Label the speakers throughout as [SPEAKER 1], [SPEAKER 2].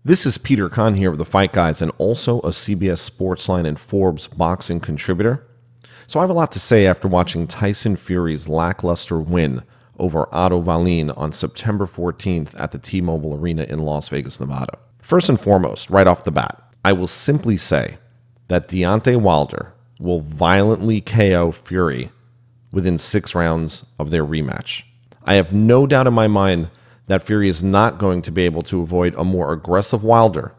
[SPEAKER 1] This is Peter Kahn here with the Fight Guys and also a CBS Sportsline and Forbes boxing contributor. So I have a lot to say after watching Tyson Fury's lackluster win over Otto Wallin on September 14th at the T-Mobile Arena in Las Vegas, Nevada. First and foremost, right off the bat, I will simply say that Deontay Wilder will violently KO Fury within 6 rounds of their rematch. I have no doubt in my mind that Fury is not going to be able to avoid a more aggressive Wilder,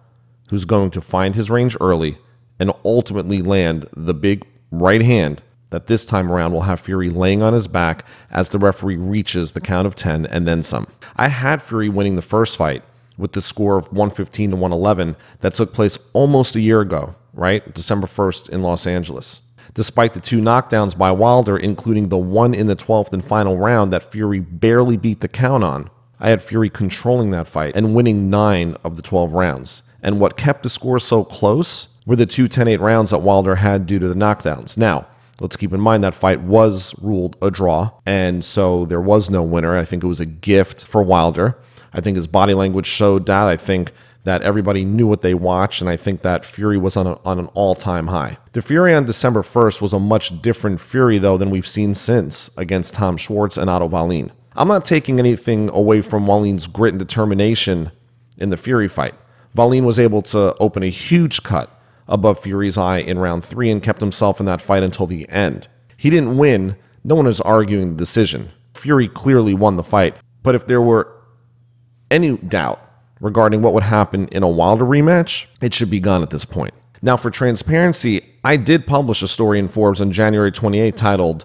[SPEAKER 1] who's going to find his range early and ultimately land the big right hand that this time around will have Fury laying on his back as the referee reaches the count of 10 and then some. I had Fury winning the first fight with the score of 115 to 111 that took place almost a year ago, right? December 1st in Los Angeles. Despite the 2 knockdowns by Wilder, including the one in the 12th and final round that Fury barely beat the count on, I had Fury controlling that fight and winning 9 of the 12 rounds. And what kept the score so close were the 2 10-8 rounds that Wilder had due to the knockdowns. Now, let's keep in mind that fight was ruled a draw, and so there was no winner. I think it was a gift for Wilder. I think his body language showed that. I think that everybody knew what they watched, and I think that Fury was on an all-time high. The Fury on December 1st was a much different Fury, though, than we've seen since against Tom Schwartz and Otto Wallin. I'm not taking anything away from Wallin's grit and determination in the Fury fight. Wallin was able to open a huge cut above Fury's eye in round 3 and kept himself in that fight until the end. He didn't win. No one is arguing the decision. Fury clearly won the fight. But if there were any doubt regarding what would happen in a Wilder rematch, it should be gone at this point. Now, for transparency, I did publish a story in Forbes on January 28 titled,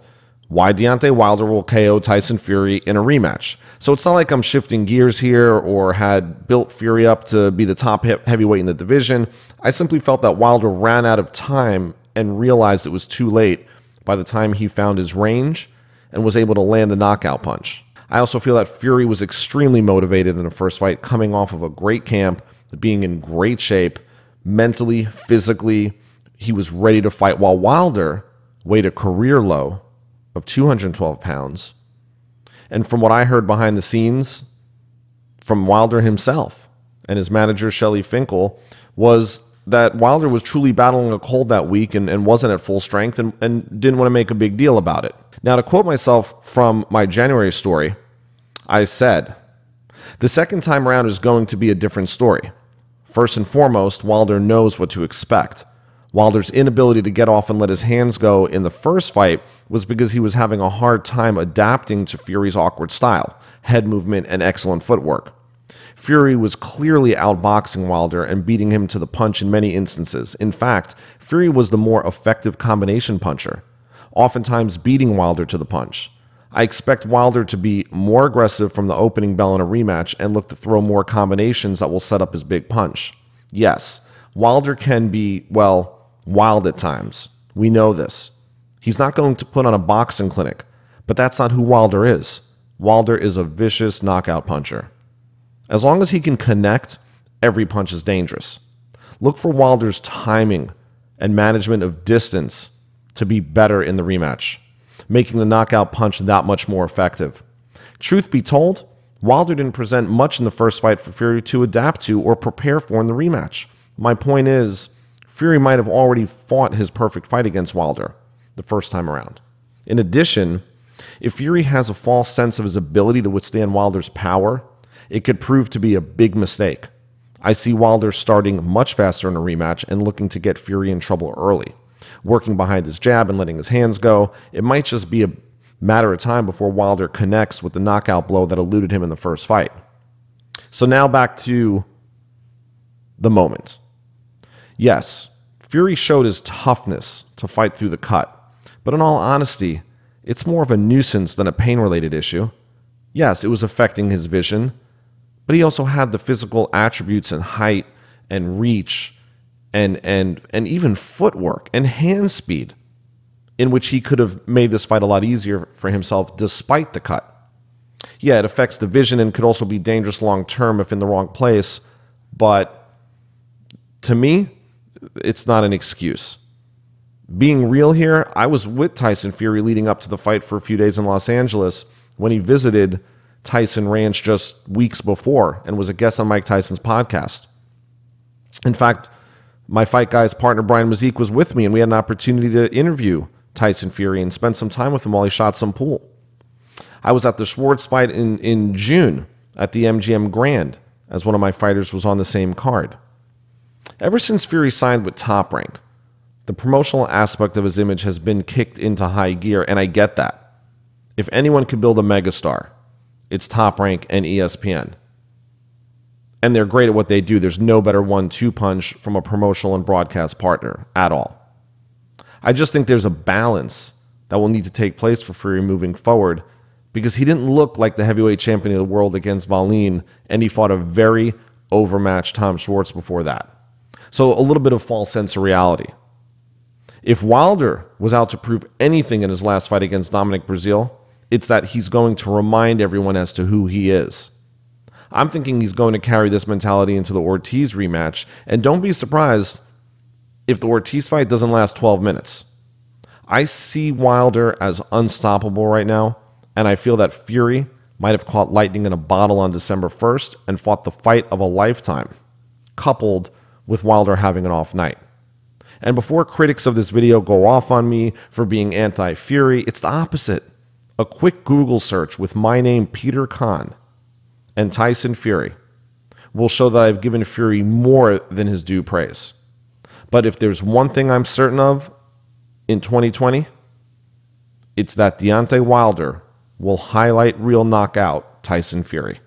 [SPEAKER 1] "Why Deontay Wilder Will KO Tyson Fury in a Rematch." So it's not like I'm shifting gears here or had built Fury up to be the top heavyweight in the division. I simply felt that Wilder ran out of time and realized it was too late by the time he found his range and was able to land the knockout punch. I also feel that Fury was extremely motivated in the first fight, coming off of a great camp, being in great shape, mentally, physically. He was ready to fight, while Wilder weighed a career low of 212 pounds. And from what I heard behind the scenes from Wilder himself and his manager, Shelley Finkel, was that Wilder was truly battling a cold that week and wasn't at full strength and didn't want to make a big deal about it. Now, to quote myself from my January story, I said, "The second time around is going to be a different story. First and foremost, Wilder knows what to expect. Wilder's inability to get off and let his hands go in the first fight was because he was having a hard time adapting to Fury's awkward style, head movement, and excellent footwork. Fury was clearly outboxing Wilder and beating him to the punch in many instances. In fact, Fury was the more effective combination puncher, oftentimes beating Wilder to the punch. I expect Wilder to be more aggressive from the opening bell in a rematch and look to throw more combinations that will set up his big punch. Yes, Wilder can be, well, wild at times. We know this. He's not going to put on a boxing clinic, but that's not who Wilder is. Wilder is a vicious knockout puncher. As long as he can connect, every punch is dangerous. Look for Wilder's timing and management of distance to be better in the rematch, making the knockout punch that much more effective. Truth be told, Wilder didn't present much in the first fight for Fury to adapt to or prepare for in the rematch. My point is, Fury might have already fought his perfect fight against Wilder the first time around. In addition, if Fury has a false sense of his ability to withstand Wilder's power, it could prove to be a big mistake. I see Wilder starting much faster in a rematch and looking to get Fury in trouble early, working behind his jab and letting his hands go. It might just be a matter of time before Wilder connects with the knockout blow that eluded him in the first fight. So now back to the moment. Yes, Fury showed his toughness to fight through the cut, but in all honesty, it's more of a nuisance than a pain-related issue. Yes, it was affecting his vision, but he also had the physical attributes and height and reach and even footwork and hand speed in which he could have made this fight a lot easier for himself despite the cut. Yeah, it affects the vision and could also be dangerous long-term if in the wrong place, but to me, it's not an excuse. Being real here, I was with Tyson Fury leading up to the fight for a few days in Los Angeles when he visited Tyson Ranch just weeks before and was a guest on Mike Tyson's podcast. In fact, my Fight Guys partner Brian Mazik was with me, and we had an opportunity to interview Tyson Fury and spend some time with him while he shot some pool. I was at the Schwartz fight in June at the MGM Grand, as one of my fighters was on the same card. Ever since Fury signed with Top Rank, the promotional aspect of his image has been kicked into high gear, and I get that. If anyone could build a megastar, it's Top Rank and ESPN. And they're great at what they do. There's no better 1-2 punch from a promotional and broadcast partner at all. I just think there's a balance that will need to take place for Fury moving forward, because he didn't look like the heavyweight champion of the world against Wallin, and he fought a very overmatched Tom Schwartz before that. So a little bit of false sense of reality. If Wilder was out to prove anything in his last fight against Dominic Breazeale, it's that he's going to remind everyone as to who he is. I'm thinking he's going to carry this mentality into the Ortiz rematch, and don't be surprised if the Ortiz fight doesn't last 12 minutes. I see Wilder as unstoppable right now, and I feel that Fury might have caught lightning in a bottle on December 1st and fought the fight of a lifetime, coupled with Wilder having an off night. And before critics of this video go off on me for being anti-Fury, it's the opposite. A quick Google search with my name, Peter Kahn, and Tyson Fury will show that I've given Fury more than his due praise. But if there's one thing I'm certain of in 2020, it's that Deontay Wilder will highlight reel knockout Tyson Fury.